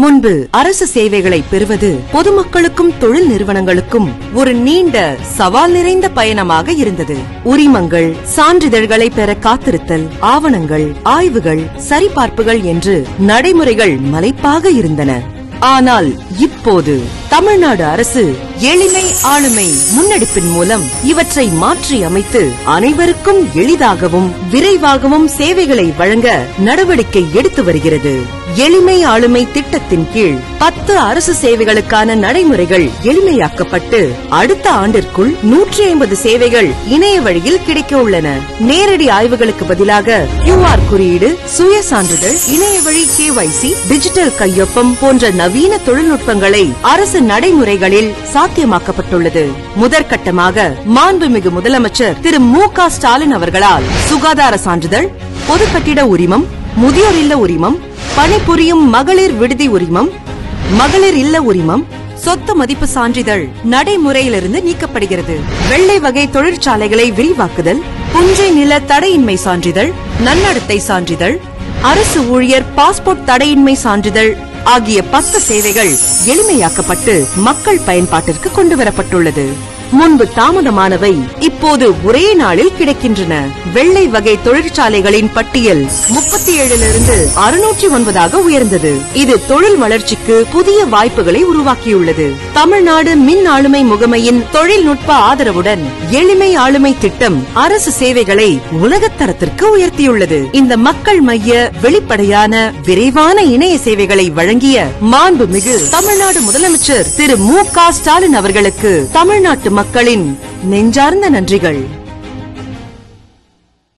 முன்பு அரசு சேவைகளை பெறுவது பொதுமக்களுக்கும் தொழில் நிறுவனங்களுக்கும் ஒரு நீண்ட சவால் நிறைந்த பயணமாக இருந்தது. உரிமங்கள், சான்றிதழ்களை பெற காத்திருத்தல், ஆவணங்கள், ஆய்வுகள், சரிபார்ப்புகள் என்று நடைமுறைகள் மலைப்பாக இருந்தன. ஆனால் இப்போது தமிழ்நாடு அரசு எளிமை ஆளுமை முன்னெடுப்பின் மூலம் இவற்றை மாற்றி அமைத்து அனைவருக்கும் எளிதாகவும் விரைவாகவும் சேவைகளை வழங்க நடவடிக்கை எடுத்து வருகிறது. எளிமை ஆளுமை திட்டத்தின் கீழ் 10 அரசு சேவைகளுக்கான நடைமுறைகள் எளிமையாக்கப்பட்டு அடுத்த ஆண்டிற்குள் 150 சேவைகள் இணைய வழியில் கிடைக்க உள்ளன. நேரடி ஆய்வுகளுக்கு பதிலாக QR குறியீடு, சுய சான்றிதழ், இணைய வழி KYC, டிஜிட்டல் கையொப்பம் போன்ற நவீன தொழில்நுட்பங்களை அரசு நடைமுறைகளில் சாத்தியமாக்கப்பட்டுள்ளது. முதற்கட்டமாக மாண்புமிகு முதலமைச்சர் திரு மு.க. ஸ்டாலின் அவர்களால் சுகாதார சான்றிதழ், பொது கட்டிட உரிமம், முதியோர் இல்ல உரிமம், பணிபுரியும் மகளிர் விடுதி உரிமம், மகளிர் இல்ல உரிமம், சொத்து மதிப்பு சான்றிதழ் நடைமுறையிலிருந்து நீக்கப்படுகிறது. வெள்ளை வகை தொழிற்சாலைகளை விரிவாக்குதல், புஞ்சை நில தடையின்மை சான்றிதழ், நன்னடத்தை சான்றிதழ், அரசு ஊழியர் பாஸ்போர்ட் தடையின்மை சான்றிதழ் ஆகிய 10 சேவைகள் எளிமையாக்கப்பட்டு மக்கள் பயன்பாட்டிற்கு கொண்டுவரப்பட்டுள்ளது. முன்பு தாமதமானவை இப்போது ஒரே நாளில் கிடைக்கின்றன. வெள்ளை வகை தொழிற்சாலைகளின் பட்டியல் 37லிருந்து 609 உயர்ந்தது. இது தொழில் வளர்ச்சிக்கு புதிய வாய்ப்புகளை உருவாக்கியுள்ளது. தமிழ்நாடு மின் ஆளுமை முகமையின் தொழில்நுட்ப ஆதரவுடன் எளிமை ஆளுமை திட்டம் அரசு சேவைகளை உலகத்தரத்திற்கு உயர்த்தியுள்ளது. இந்த மக்கள் மைய வெளிப்படையான விரைவான இணைய சேவைகளை வழங்கிய மாண்புமிகு தமிழ்நாடு முதலமைச்சர் திரு மு.க. ஸ்டாலின் அவர்களுக்கு தமிழ்நாட்டு மக்களின் நெஞ்சார்ந்த நன்றிகள்.